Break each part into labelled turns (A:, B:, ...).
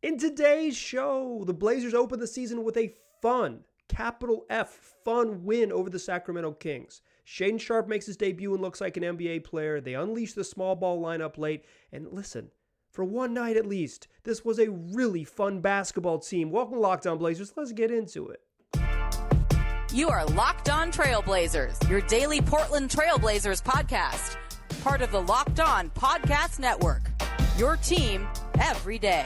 A: In today's show, the Blazers open the season with a fun, capital F, fun win over the Sacramento Kings. Shaedon Sharpe makes his debut and looks like an NBA player. They unleash the small ball lineup late. And listen, for one night at least, this was a really fun basketball team. Welcome to Locked On Blazers. Let's get into it.
B: You are Locked On Trailblazers, your daily Portland Trailblazers podcast. Part of the Locked On Podcast Network, your team every day.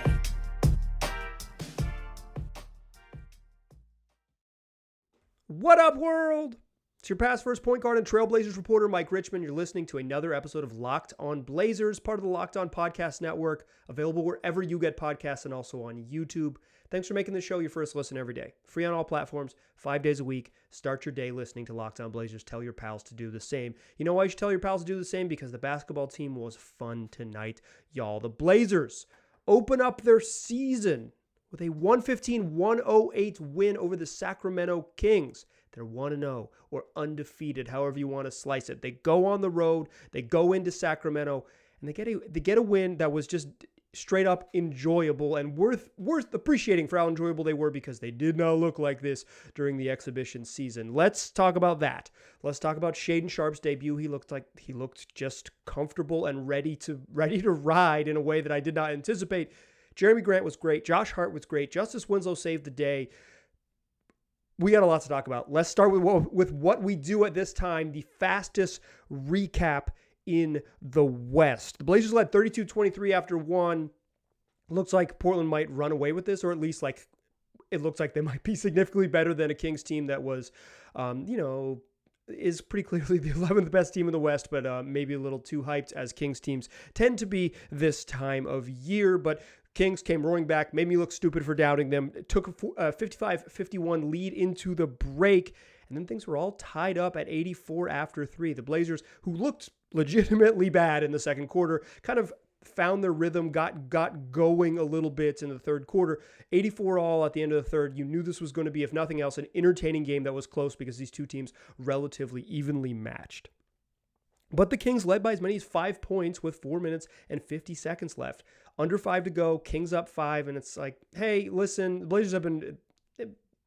A: What up, world? It's your past first point guard and Trailblazers reporter, Mike Richmond. You're listening to another episode of Locked On Blazers, part of the Locked On Podcast Network, available wherever you get podcasts and also on YouTube. Thanks for making the show your first listen every day. Free on all platforms, 5 days a week. Start your day listening to Locked On Blazers. Tell your pals to do the same. You know why you should tell your pals to do the same? Because the basketball team was fun tonight, y'all. The Blazers open up their season with a 115-108 win over the Sacramento Kings. They're 1-0 or undefeated, however you want to slice it. They go on the road, they go into Sacramento, and they get a win that was just straight up enjoyable and worth appreciating for how enjoyable they were, because they did not look like this during the exhibition season. Let's talk about that. Let's talk about Shaedon Sharpe's debut. He looked just comfortable and ready to ride in a way that I did not anticipate. Jerami Grant was great. Josh Hart was great. Justise Winslow saved the day. We got a lot to talk about. Let's start with what we do at this time, the fastest recap in the West. The Blazers led 32-23 after one. Looks like Portland might run away with this, or at least it looks like they might be significantly better than a Kings team that was, is pretty clearly the 11th best team in the West, but maybe a little too hyped, as Kings teams tend to be this time of year. But Kings came roaring back, made me look stupid for doubting them. It took a 55-51 lead into the break, and then things were all tied up at 84 after 3. The Blazers, who looked legitimately bad in the second quarter, kind of found their rhythm, got going a little bit in the third quarter. 84 all at the end of the third. You knew this was going to be, if nothing else, an entertaining game that was close, because these two teams relatively evenly matched. But the Kings led by as many as 5 points with 4 minutes and 50 seconds left. Under 5 to go, Kings up 5, and it's like, hey, listen, the Blazers have been,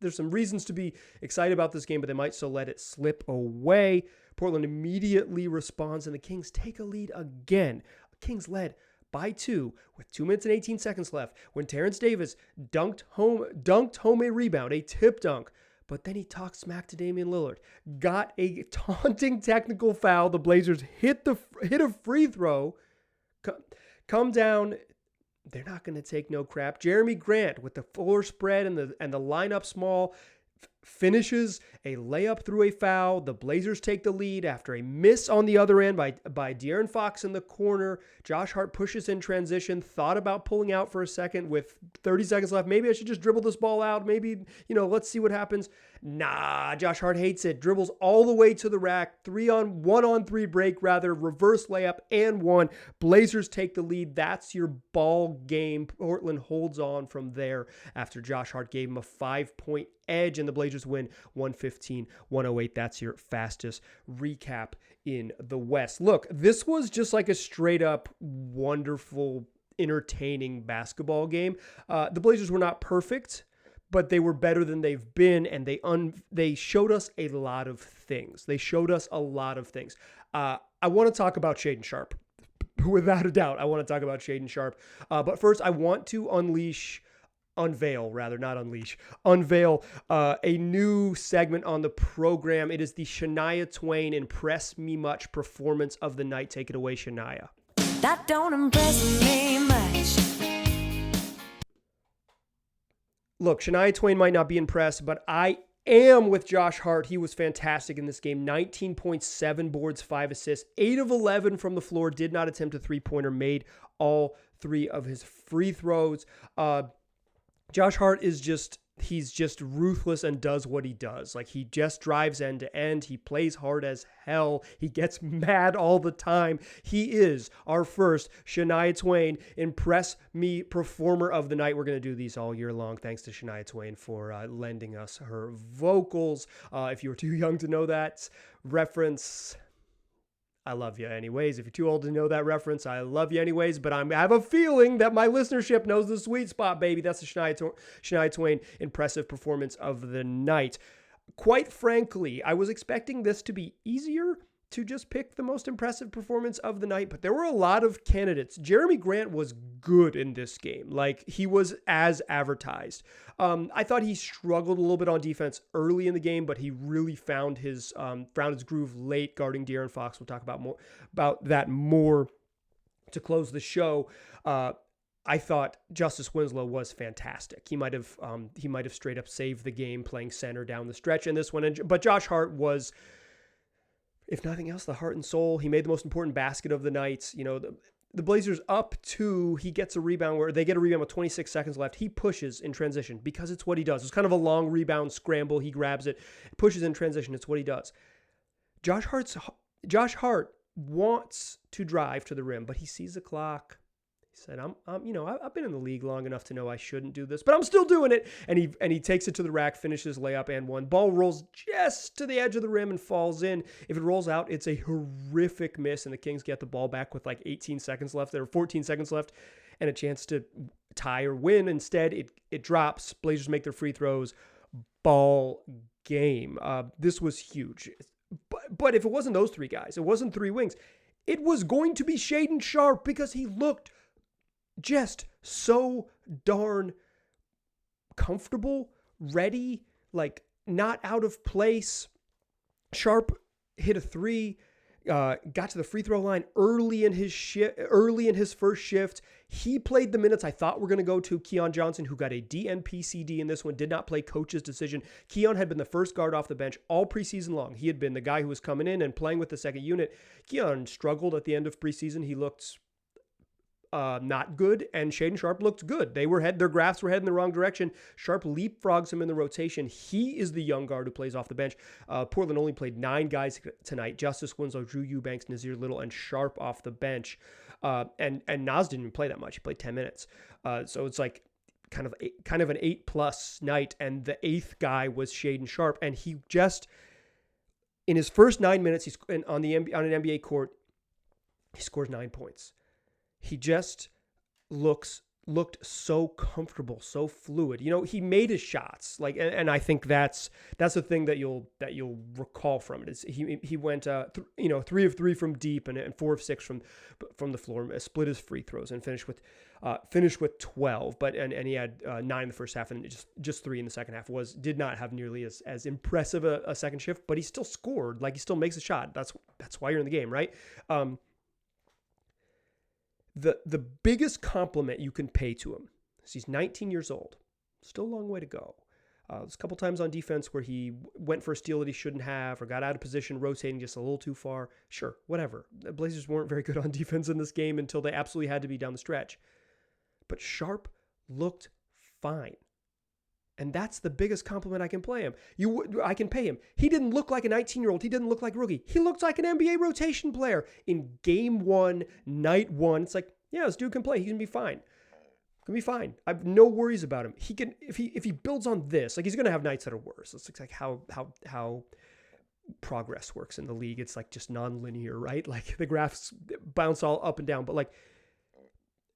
A: there's some reasons to be excited about this game, but they might still let it slip away. Portland immediately responds, and the Kings take a lead again. Kings led by 2 with 2 minutes and 18 seconds left when Terrence Davis dunked home a rebound, a tip dunk. But then he talked smack to Damian Lillard, got a taunting technical foul. The Blazers hit a free throw, come down. They're not going to take no crap. Jerami Grant with the floor spread and the lineup small finishes a layup through a foul. The Blazers take the lead after a miss on the other end by De'Aaron Fox in the corner. Josh Hart pushes in transition, thought about pulling out for a second with 30 seconds left. Maybe I should just dribble this ball out. Maybe, let's see what happens. Nah, Josh Hart hates it. Dribbles all the way to the rack. 1 on 3 break, reverse layup and one. Blazers take the lead. That's your ball game. Portland holds on from there after Josh Hart gave him a 5-point edge, and the Blazers win 115-108. That's your fastest recap in the West. Look, this was just like a straight up wonderful, entertaining basketball game. The Blazers were not perfect, but they were better than they've been, and they showed us a lot of things. I want to talk about Shaedon Sharpe. Without a doubt, I want to talk about Shaedon Sharpe. But first, I want to unveil a new segment on the program. It is the Shania Twain Impress Me Much performance of the night. Take it away, Shania.
C: That don't impress me much.
A: Look, Shania Twain might not be impressed, but I am with Josh Hart. He was fantastic in this game. 19.7 boards, 5 assists, 8 of 11 from the floor, did not attempt a three-pointer, made all 3 of his free throws. Josh Hart he's just ruthless and does what he does. Like, he just drives end to end. He plays hard as hell. He gets mad all the time. He is our first Shania Twain Impress Me Performer of the Night. We're going to do these all year long. Thanks to Shania Twain for lending us her vocals. If you were too young to know that reference, I love you anyways. If you're too old to know that reference, I love you anyways. But I have a feeling that my listenership knows the sweet spot, baby. That's the Shania Twain impressive performance of the night. Quite frankly, I was expecting this to be easier to just pick the most impressive performance of the night, but there were a lot of candidates. Jerami Grant was good in this game. Like, he was as advertised. I thought he struggled a little bit on defense early in the game, but he really found his groove late guarding De'Aaron Fox. We'll talk about that more to close the show. I thought Justise Winslow was fantastic. He might have straight up saved the game playing center down the stretch in this one. But Josh Hart was, if nothing else, the heart and soul. He made the most important basket of the night. You know, the Blazers up 2, he gets a rebound where they get a rebound with 26 seconds left. He pushes in transition because it's what he does. It's kind of a long rebound scramble. He grabs it, pushes in transition. It's what he does. Josh Hart wants to drive to the rim, but he sees the clock. He said, I've been in the league long enough to know I shouldn't do this, but I'm still doing it. And he takes it to the rack, finishes layup and one. Ball rolls just to the edge of the rim and falls in. If it rolls out, it's a horrific miss, and the Kings get the ball back with like 18 seconds left. There are 14 seconds left and a chance to tie or win. Instead, it drops. Blazers make their free throws. Ball game. This was huge. But if it wasn't those three guys, it wasn't three wings, it was going to be Shaedon Sharpe because he looked just so darn comfortable, ready, like not out of place. Sharpe hit a 3, got to the free throw line early in his first shift. He played the minutes I thought were going to go to Keon Johnson, who got a DNP-CD in this one, did not play, coach's decision. Keon had been the first guard off the bench all preseason long. He had been the guy who was coming in and playing with the second unit. Keon struggled at the end of preseason. He looked not good, and Shaedon Sharpe looked good. Their graphs were heading in the wrong direction. Sharpe leapfrogs him in the rotation. He is the young guard who plays off the bench. Portland only played 9 guys tonight: Justise Winslow, Drew Eubanks, Nazir Little, and Sharpe off the bench. And Naz didn't even play that much. He played 10 minutes. So it's like kind of an 8+ night, and the 8th guy was Shaedon Sharpe, and he just, in his first 9 minutes, he's on an NBA court, he scores 9 points. He just looked so comfortable, so fluid. You know, he made his shots, like, and I think that's the thing that you'll recall from it is he went 3 of 3 from deep and 4 of 6 from the floor, split his free throws and finished with 12. But and he had 9 in the first half and just 3 in the second half. Did not have nearly as impressive a second shift, but he still scored. Like, he still makes a shot. That's why you're in the game, right? The biggest compliment you can pay to him is he's 19 years old. Still a long way to go. There's a couple times on defense where he went for a steal that he shouldn't have or got out of position, rotating just a little too far. Sure, whatever. The Blazers weren't very good on defense in this game until they absolutely had to be down the stretch. But Sharpe looked fine. And that's the biggest compliment I can pay him. He didn't look like a 19-year-old. He didn't look like a rookie. He looked like an NBA rotation player in game 1, night 1. It's like, yeah, this dude can play. He can be fine. I have no worries about him. He can, if he builds on this, like, he's going to have nights that are worse. It's like how progress works in the league. It's like just non-linear, right? Like, the graphs bounce all up and down, but like,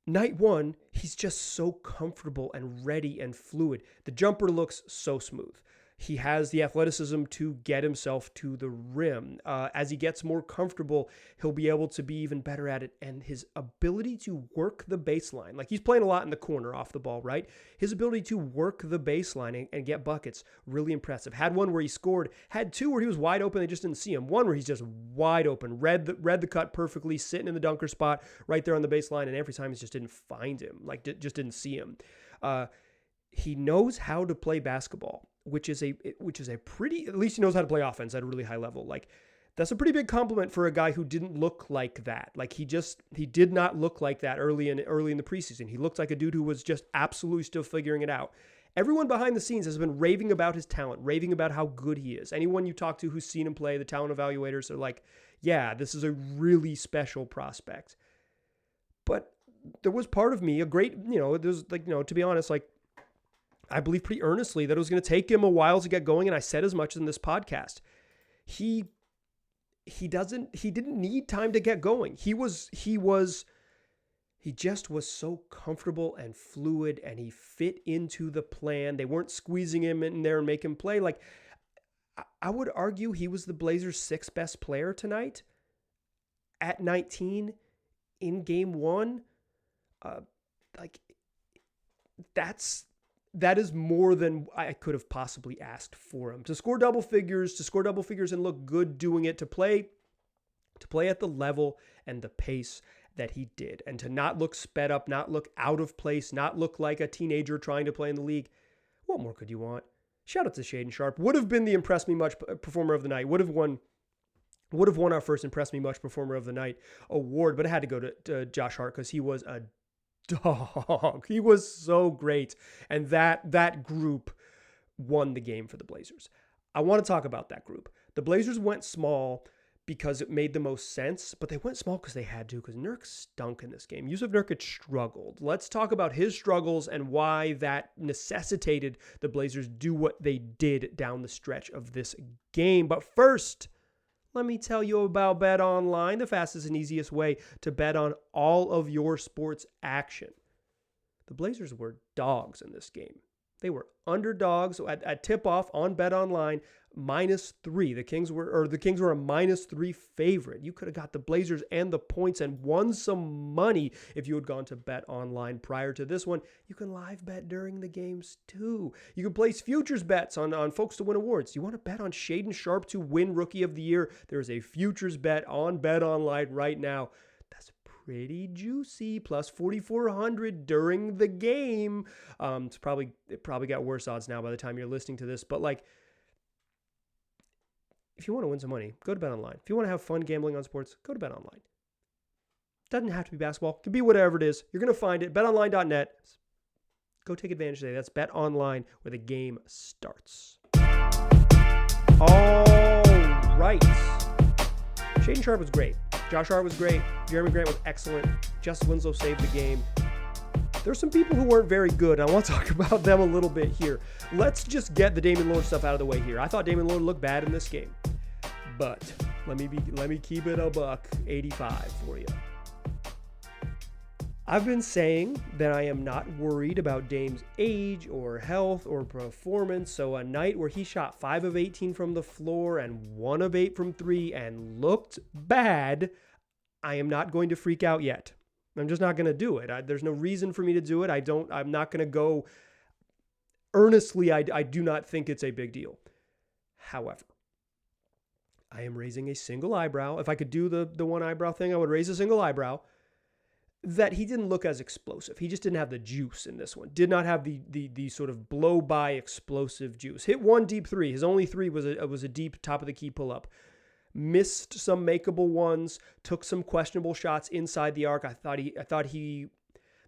A: night 1, he's just so comfortable and ready and fluid. The jumper looks so smooth. He has the athleticism to get himself to the rim. As he gets more comfortable, he'll be able to be even better at it. And his ability to work the baseline, like, he's playing a lot in the corner off the ball, right? His ability to work the baseline and get buckets, really impressive. Had one where he scored, had 2 where he was wide open, they just didn't see him. One where he's just wide open, read the cut perfectly, sitting in the dunker spot right there on the baseline, and every time he just didn't find him, like, just didn't see him. He knows how to play basketball, which is a pretty, at least he knows how to play offense at a really high level. Like, that's a pretty big compliment for a guy who didn't look like that. Like, he did not look like that early in the preseason. He looked like a dude who was just absolutely still figuring it out. Everyone behind the scenes has been raving about his talent, raving about how good he is. Anyone you talk to who's seen him play, the talent evaluators are like, yeah, this is a really special prospect. But there was part of me, to be honest, like, I believe pretty earnestly that it was going to take him a while to get going, and I said as much in this podcast. He he didn't need time to get going. He just was so comfortable and fluid, and he fit into the plan. They weren't squeezing him in there and make him play. Like, I would argue he was the Blazers' 6th best player tonight at 19 in game 1. That is more than I could have possibly asked for him. To score double figures and look good doing it, to play at the level and the pace that he did, and to not look sped up, not look out of place, not look like a teenager trying to play in the league. What more could you want? Shout out to Shaedon Sharpe. Would have been the Impress Me Much Performer of the Night. Would have won our first Impress Me Much Performer of the Night award, but it had to go to Josh Hart because he was a dog. He was so great. And that group won the game for the Blazers. I want to talk about that group. The Blazers went small because it made the most sense, but they went small because they had to, because Nurk stunk in this game. Jusuf Nurkic struggled. Let's talk about his struggles and why that necessitated the Blazers do what they did down the stretch of this game. But first, let me tell you about BetOnline, the fastest and easiest way to bet on all of your sports action. The Blazers were dogs in this game. They were underdogs at tip-off on BetOnline, -3. The Kings were a -3 favorite. You could have got the Blazers and the points and won some money if you had gone to BetOnline prior to this one. You can live bet during the games too. You can place futures bets on folks to win awards. You want to bet on Shaedon Sharpe to win Rookie of the Year? There's a futures bet on BetOnline right now. That's pretty juicy, plus 4,400 during the game. It probably got worse odds now by the time you're listening to this, but like, if you want to win some money, go to BetOnline. If you want to have fun gambling on sports, go to BetOnline. Doesn't have to be basketball. It can be whatever it is. You're going to find it. BetOnline.net. Go take advantage today. That's BetOnline, where the game starts. All right. Shaedon Sharpe was great. Josh Hart was great. Jerami Grant was excellent. Justise Winslow saved the game. There's some people who weren't very good. I want to talk about them a little bit here. Let's just get the Damian Lillard stuff out of the way here. I thought Damian Lillard looked bad in this game, but let me keep it a buck 85 for you. I've been saying that I am not worried about Dame's age or health or performance, so a night where he shot 5 of 18 from the floor and 1 of 8 from 3 and looked bad, I am not going to freak out yet. I'm just not going to do it. There's no reason for me to do it. I'm not going to go earnestly. I do not think it's a big deal. However, I am raising a single eyebrow. If I could do the one eyebrow thing, I would raise a single eyebrow. That he didn't look as explosive. He just didn't have the juice in this one. Did not have the sort of blow by explosive juice. Hit 1 deep 3. His only 3 was a deep top of the key pull up. Missed some makeable ones. Took some questionable shots inside the arc. I thought he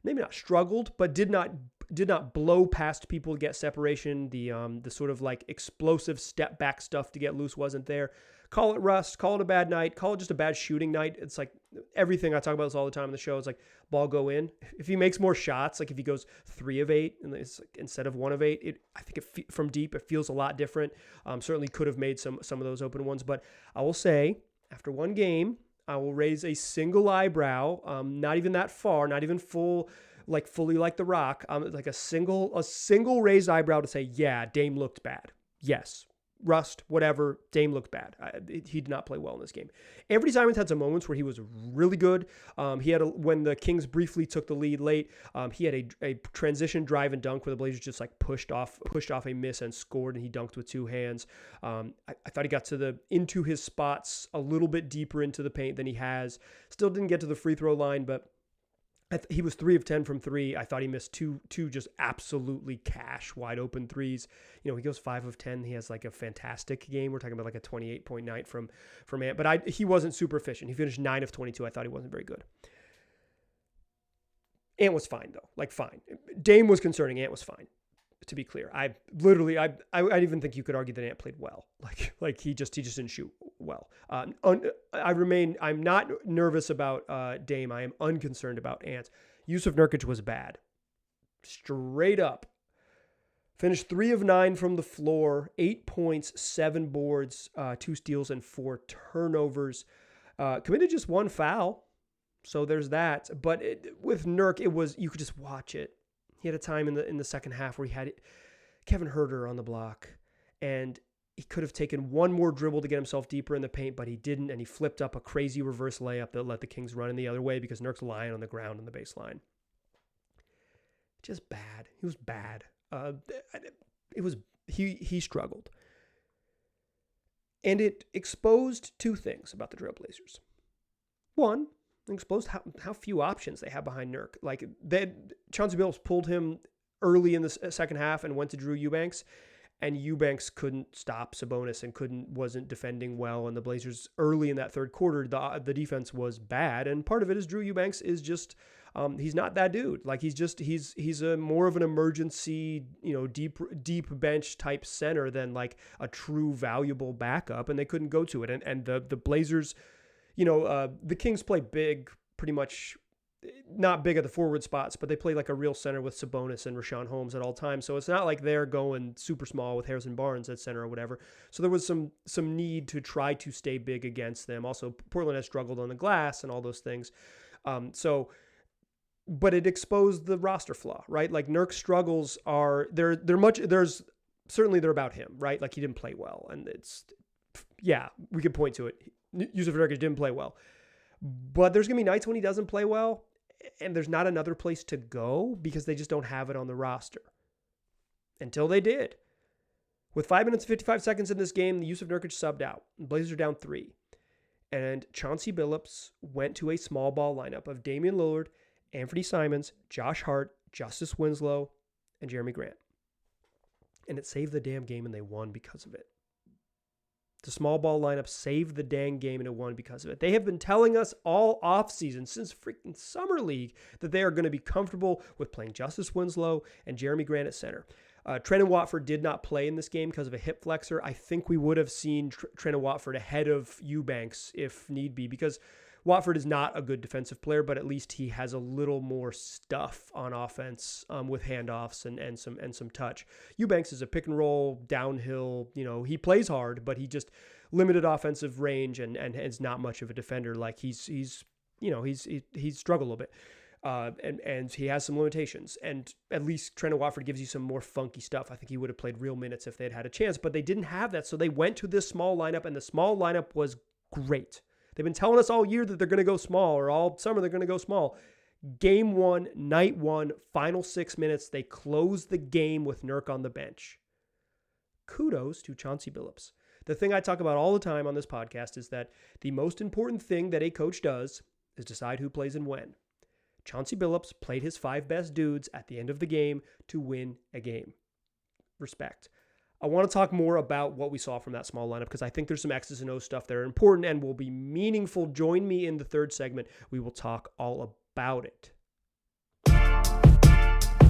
A: maybe not struggled, but did not blow past people to get separation. The sort of like explosive step back stuff to get loose wasn't there. Call it rust, call it a bad night, call it just a bad shooting night. It's like everything. I talk about this all the time on the show. It's like ball go in. If he makes more shots, like if he goes 3 of 8 and it's like, instead of 1 of 8, I think from deep it feels a lot different. Certainly could have made some of those open ones, but I will say after one game, I will raise a single eyebrow. Not even that far, not even fully like The Rock. Like a single raised eyebrow to say, yeah, Dame looked bad. Yes. Rust, whatever, Dame looked bad. He did not play well in this game. Anthony Simons had some moments where he was really good. When the Kings briefly took the lead late, he had a transition drive and dunk where the Blazers just like pushed off a miss and scored, and he dunked with 2 hands. I thought he got into his spots a little bit deeper into the paint than he has. Still didn't get to the free throw line, but he was 3 of 10 from 3. I thought he missed two just absolutely cash wide open threes. He goes 5 of 10. He has like a fantastic game. We're talking about like a 28-point night from Ant, but he wasn't super efficient. He finished 9 of 22. I thought he wasn't very good. Ant was fine though, like fine. Dame was concerning. Ant was fine. To be clear, I even think you could argue that Ant played well. Like he just didn't shoot well. I'm not nervous about Dame. I am unconcerned about Ant. Jusuf Nurkic was bad. Straight up. Finished 3 of 9 from the floor, 8 points, 7 boards, 2 steals, and 4 turnovers. Committed just 1 foul, so there's that. But with Nurk, you could just watch it. He had a time in the second half where he had Kevin Huerter on the block, and he could have taken one more dribble to get himself deeper in the paint, but he didn't, and he flipped up a crazy reverse layup that let the Kings run in the other way because Nurk's lying on the ground on the baseline. Just bad. He was bad. He struggled. And it exposed 2 things about the Trailblazers. One, it exposed how few options they have behind Nurk. Like, Chauncey Billups pulled him early in the second half and went to Drew Eubanks, and Eubanks couldn't stop Sabonis and wasn't defending well. And the Blazers early in that third quarter, the defense was bad. And part of it is Drew Eubanks is just, he's not that dude. Like, he's a more of an emergency, deep bench type center than like a true valuable backup. And they couldn't go to it. And the Blazers, the Kings play big, pretty much not big at the forward spots, but they play like a real center with Sabonis and Rashawn Holmes at all times. So it's not like they're going super small with Harrison Barnes at center or whatever. So there was some need to try to stay big against them. Also, Portland has struggled on the glass and all those things. But it exposed the roster flaw, right? Like, Nurk's struggles they're about him, right? Like, he didn't play well, and we could point to it. Jusuf Nurkic didn't play well. But there's going to be nights when he doesn't play well, and there's not another place to go because they just don't have it on the roster. Until they did. With 5 minutes and 55 seconds in this game, the Jusuf Nurkic subbed out. The Blazers are down 3. And Chauncey Billups went to a small ball lineup of Damian Lillard, Anthony Simons, Josh Hart, Justise Winslow, and Jerami Grant. And it saved the damn game, and they won because of it. The small ball lineup saved the dang game, and it won because of it. They have been telling us all offseason, since freaking Summer League, that they are going to be comfortable with playing Justise Winslow and Jerami Grant at center. Trendon Watford did not play in this game because of a hip flexor. I think we would have seen Trendon Watford ahead of Eubanks if need be, because Watford is not a good defensive player, but at least he has a little more stuff on offense with handoffs and some touch. Eubanks is a pick and roll, downhill. He plays hard, but he just limited offensive range and is not much of a defender. Like, he's struggled a little bit, and he has some limitations. And at least Trendon Watford gives you some more funky stuff. I think he would have played real minutes if they had a chance, but they didn't have that, so they went to this small lineup, and the small lineup was great. They've been telling us all year that they're going to go small, or all summer they're going to go small. Game 1, night 1, final 6 minutes, they closed the game with Nurk on the bench. Kudos to Chauncey Billups. The thing I talk about all the time on this podcast is that the most important thing that a coach does is decide who plays and when. Chauncey Billups played his 5 best dudes at the end of the game to win a game. Respect. I want to talk more about what we saw from that small lineup because I think there's some X's and O's stuff that are important and will be meaningful. Join me in the third segment. We will talk all about it.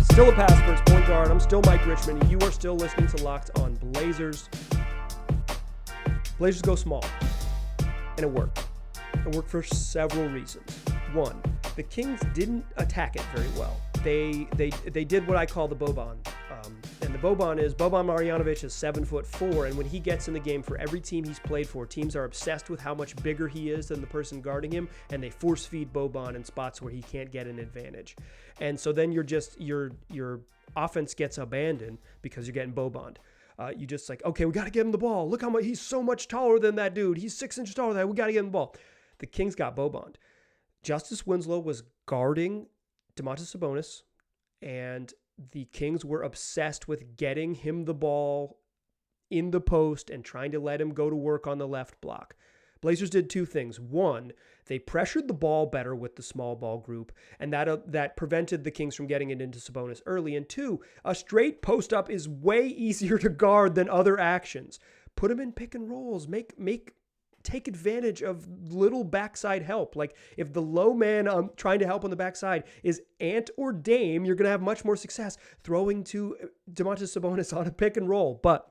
A: Still a pass first point guard. I'm still Mike Richmond. You are still listening to Locked On Blazers. Blazers go small. And it worked. It worked for several reasons. One, the Kings didn't attack it very well. They did what I call the Boban. And the Boban Marjanovic is 7'4", and when he gets in the game, for every team he's played for, teams are obsessed with how much bigger he is than the person guarding him, and they force feed Boban in spots where he can't get an advantage. And so then your offense gets abandoned because you're getting Boban. You just like, okay, we got to get him the ball. Look how much he's so much taller than that dude. He's 6 inches taller than that. We got to get him the ball. The Kings got Boban. Justise Winslow was guarding Domantas Sabonis, and the Kings were obsessed with getting him the ball in the post and trying to let him go to work on the left block. Blazers did 2 things. One, they pressured the ball better with the small ball group, and that prevented the Kings from getting it into Sabonis early. And 2, a straight post up is way easier to guard than other actions. Put him in pick and rolls. Take advantage of little backside help. Like, if the low man trying to help on the backside is Ant or Dame, you're going to have much more success throwing to Domantas Sabonis on a pick and roll. But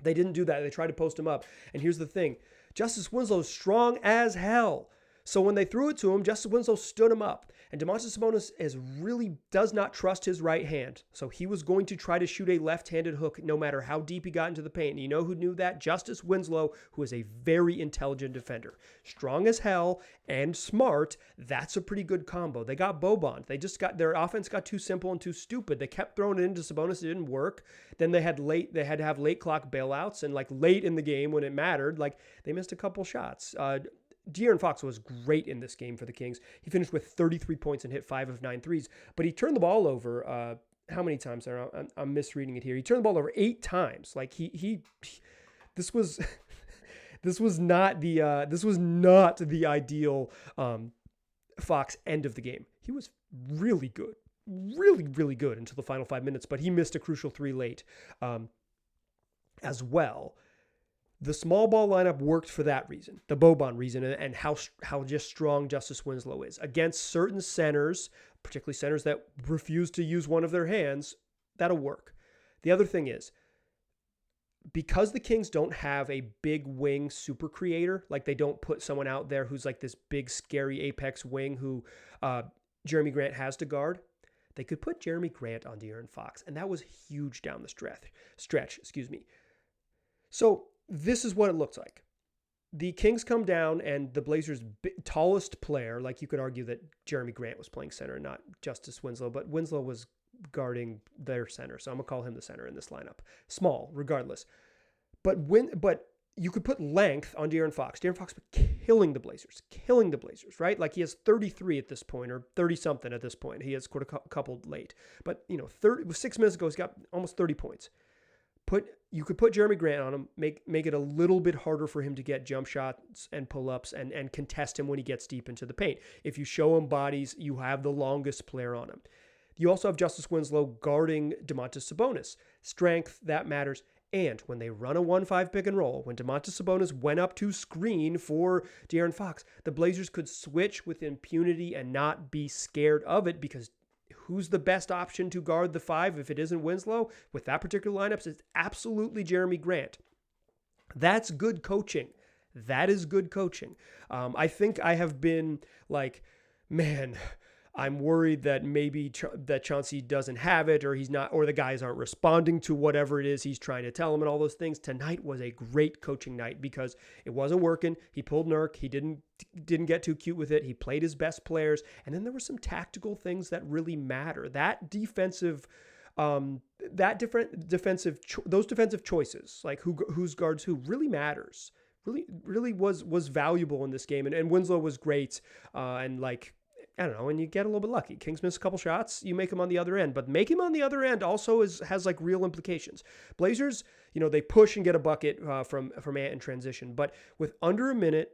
A: they didn't do that. They tried to post him up. And here's the thing. Justise Winslow is strong as hell. So when they threw it to him, Justise Winslow stood him up. And Domantas Sabonis does not trust his right hand. So he was going to try to shoot a left-handed hook no matter how deep he got into the paint. And you know who knew that? Justise Winslow, who is a very intelligent defender. Strong as hell and smart. That's a pretty good combo. They got Boban. Their offense got too simple and too stupid. They kept throwing it into Sabonis. It didn't work. Then they had to have late clock bailouts, and like late in the game when it mattered, like they missed a couple shots. De'Aaron Fox was great in this game for the Kings. He finished with 33 points and hit 5 of 9 threes, but he turned the ball over. How many times? I'm misreading it here. He turned the ball over 8 times. Like this was not the ideal Fox end of the game. He was really good, really, really good until the final 5 minutes, but he missed a crucial 3 late as well. The small ball lineup worked for that reason, the Boban reason, and how just strong Justise Winslow is. Against certain centers, particularly centers that refuse to use one of their hands, that'll work. The other thing is, because the Kings don't have a big wing super creator, like they don't put someone out there who's like this big, scary apex wing who Jerami Grant has to guard, they could put Jerami Grant on De'Aaron Fox, and that was huge down the stretch. So this is what it looks like. The Kings come down, and the Blazers' tallest player, like you could argue that Jerami Grant was playing center, not Justise Winslow, but Winslow was guarding their center, so I'm going to call him the center in this lineup. Small, regardless. But you could put length on De'Aaron Fox. De'Aaron Fox killing the Blazers, right? Like he has 33 at this point, or 30-something at this point. He has scored a couple late. But, 6 minutes ago, he's got almost 30 points. You could put Jerami Grant on him, make it a little bit harder for him to get jump shots and pull-ups and contest him when he gets deep into the paint. If you show him bodies, you have the longest player on him. You also have Justise Winslow guarding Domantas Sabonis. Strength, that matters. And when they run a 1-5 pick and roll, when Domantas Sabonis went up to screen for De'Aaron Fox, the Blazers could switch with impunity and not be scared of it, because who's the best option to guard the 5 if it isn't Winslow? With that particular lineup, it's absolutely Jerami Grant. That's good coaching. That is good coaching. I think I have been like, man, I'm worried that maybe that Chauncey doesn't have it, or he's not, or the guys aren't responding to whatever it is he's trying to tell them, and all those things. Tonight was a great coaching night because it wasn't working. He pulled Nurk. He didn't get too cute with it. He played his best players, and then there were some tactical things that really matter. That defensive, those defensive choices, like who's guards who, really matters. Really was valuable in this game, and Winslow was great, and like, I don't know, and you get a little bit lucky. Kings miss a couple shots, you make him on the other end. But make him on the other end also has like real implications. Blazers, they push and get a bucket from Ant in transition. But with under a minute,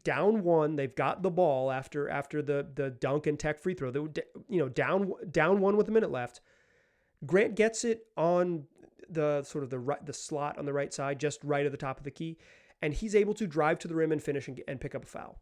A: down 1, they've got the ball after the dunk and tech free throw. They were, down 1 with a minute left. Grant gets it on the sort of the slot on the right side, just right at the top of the key, and he's able to drive to the rim and finish and pick up a foul.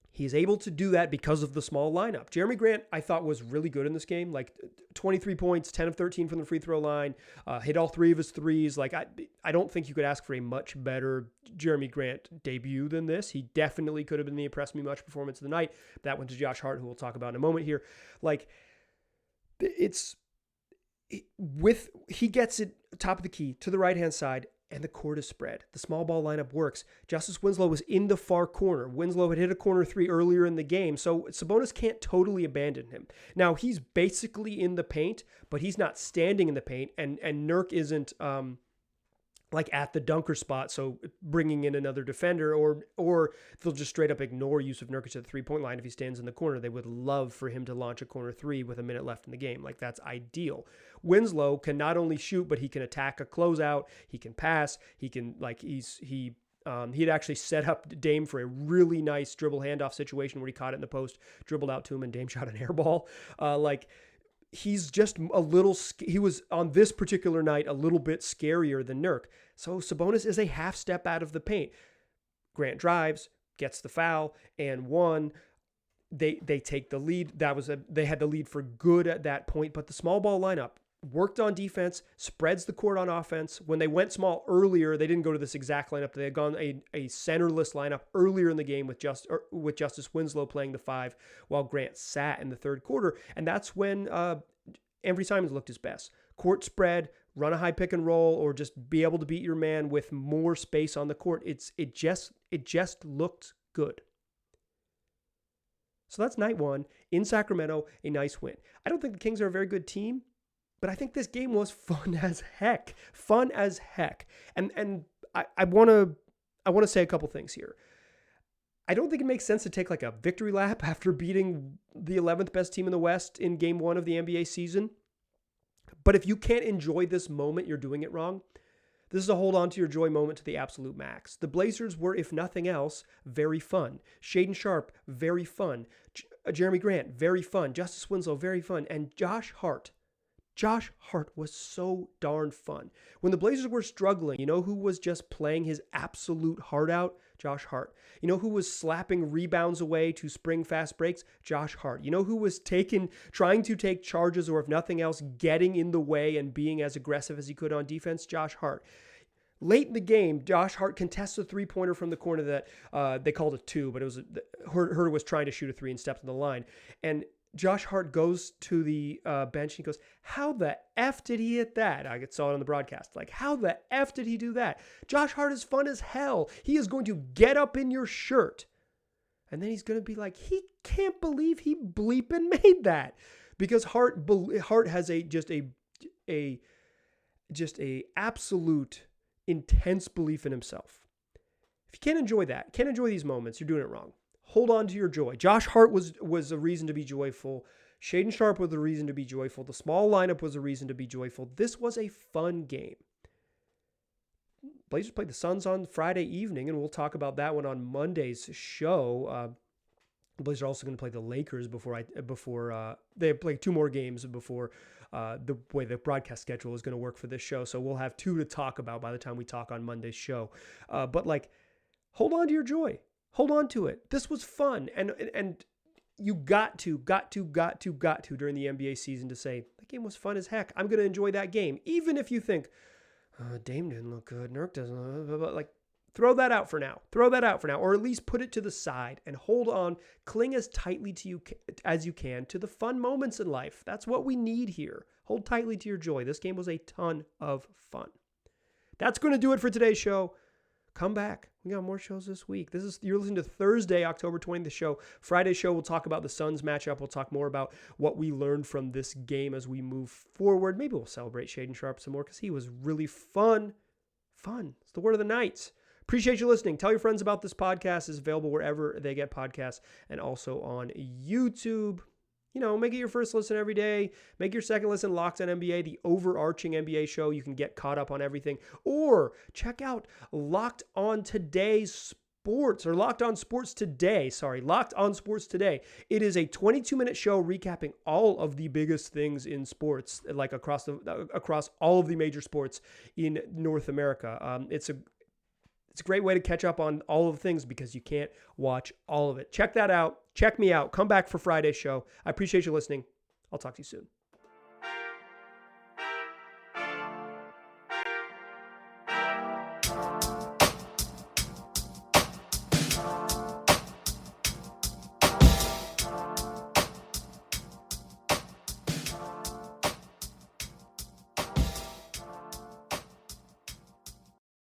A: He's able to do that because of the small lineup. Jerami Grant, I thought, was really good in this game. Like 23 points, 10 of 13 from the free throw line, hit all 3 of his threes. Like I don't think you could ask for a much better Jerami Grant debut than this. He definitely could have been the impressed me much performance of the night. That went to Josh Hart, who we'll talk about in a moment here. Like he gets it top of the key to the right-hand side, and the court is spread. The small ball lineup works. Justise Winslow was in the far corner. Winslow had hit a corner 3 earlier in the game, so Sabonis can't totally abandon him. Now, he's basically in the paint, but he's not standing in the paint, and Nurk isn't like at the dunker spot, so bringing in another defender, or they'll just straight up ignore Jusuf Nurkic at the 3-point line if he stands in the corner. They would love for him to launch a corner 3 with a minute left in the game. Like, that's ideal. Winslow can not only shoot, but he can attack a closeout. He can pass. He can, like, he had actually set up Dame for a really nice dribble handoff situation where he caught it in the post, dribbled out to him, and Dame shot an air ball. He's just he was on this particular night a little bit scarier than Nurk. So Sabonis is a half step out of the paint. Grant drives, gets the foul, and they take the lead. They had the lead for good at that point, but the small ball lineup worked on defense, spreads the court on offense. When they went small earlier, they didn't go to this exact lineup. They had gone a centerless lineup earlier in the game with Justise Winslow playing the 5 while Grant sat in the third quarter. And that's when Anthony Simons looked his best. Court spread, run a high pick and roll, or just be able to beat your man with more space on the court. It just looked good. So that's night 1 in Sacramento, a nice win. I don't think the Kings are a very good team, but I think this game was fun as heck. Fun as heck. And I want to say a couple things here. I don't think it makes sense to take like a victory lap after beating the 11th best team in the West in game 1 of the NBA season. But if you can't enjoy this moment, you're doing it wrong. This is a hold on to your joy moment to the absolute max. The Blazers were, if nothing else, very fun. Shaedon Sharpe, very fun. Jerami Grant, very fun. Justise Winslow, very fun. And Josh Hart was so darn fun. When the Blazers were struggling, you know who was just playing his absolute heart out? Josh Hart. You know who was slapping rebounds away to spring fast breaks? Josh Hart. You know who was trying to take charges, or if nothing else, getting in the way and being as aggressive as he could on defense? Josh Hart. Late in the game, Josh Hart contests a three-pointer from the corner that they called a 2, but it was Hurt was trying to shoot a 3 and stepped on the line. And Josh Hart goes to the bench and he goes, how the F did he hit that? I saw it on the broadcast. Like, how the F did he do that? Josh Hart is fun as hell. He is going to get up in your shirt. And then he's going to be like, he can't believe he bleeping made that. Because Hart has just a absolute intense belief in himself. If you can't enjoy that, can't enjoy these moments, you're doing it wrong. Hold on to your joy. Josh Hart was a reason to be joyful. Shaedon Sharpe was a reason to be joyful. The small lineup was a reason to be joyful. This was a fun game. Blazers played the Suns on Friday evening, and we'll talk about that one on Monday's show. The Blazers are also going to play the Lakers before they play 2 more games before the way the broadcast schedule is going to work for this show. So we'll have 2 to talk about by the time we talk on Monday's show. But hold on to your joy. Hold on to it. This was fun. And you got to during the NBA season to say, that game was fun as heck. I'm going to enjoy that game. Even if you think, Dame didn't look good, Nurk doesn't look good. Throw that out for now. Or at least put it to the side and hold on. Cling as tightly to you as you can to the fun moments in life. That's what we need here. Hold tightly to your joy. This game was a ton of fun. That's going to do it for today's show. Come back. We got more shows this week. You're listening to Thursday, October 20th show. Friday's show, we'll talk about the Suns matchup. We'll talk more about what we learned from this game as we move forward. Maybe we'll celebrate Shaedon Sharpe some more because he was really fun. Fun. It's the word of the night. Appreciate you listening. Tell your friends about this podcast. It's available wherever they get podcasts and also on YouTube. Make it your first listen every day. Make your second listen Locked on NBA, the overarching NBA show. You can get caught up on everything. Or check out Locked on Today's Sports, or Locked on Sports Today. Locked on Sports Today. It is a 22-minute show recapping all of the biggest things in sports, like across all of the major sports in North America. It's a great way to catch up on all of the things because you can't watch all of it. Check that out. Check me out. Come back for Friday's show. I appreciate you listening. I'll talk to you soon.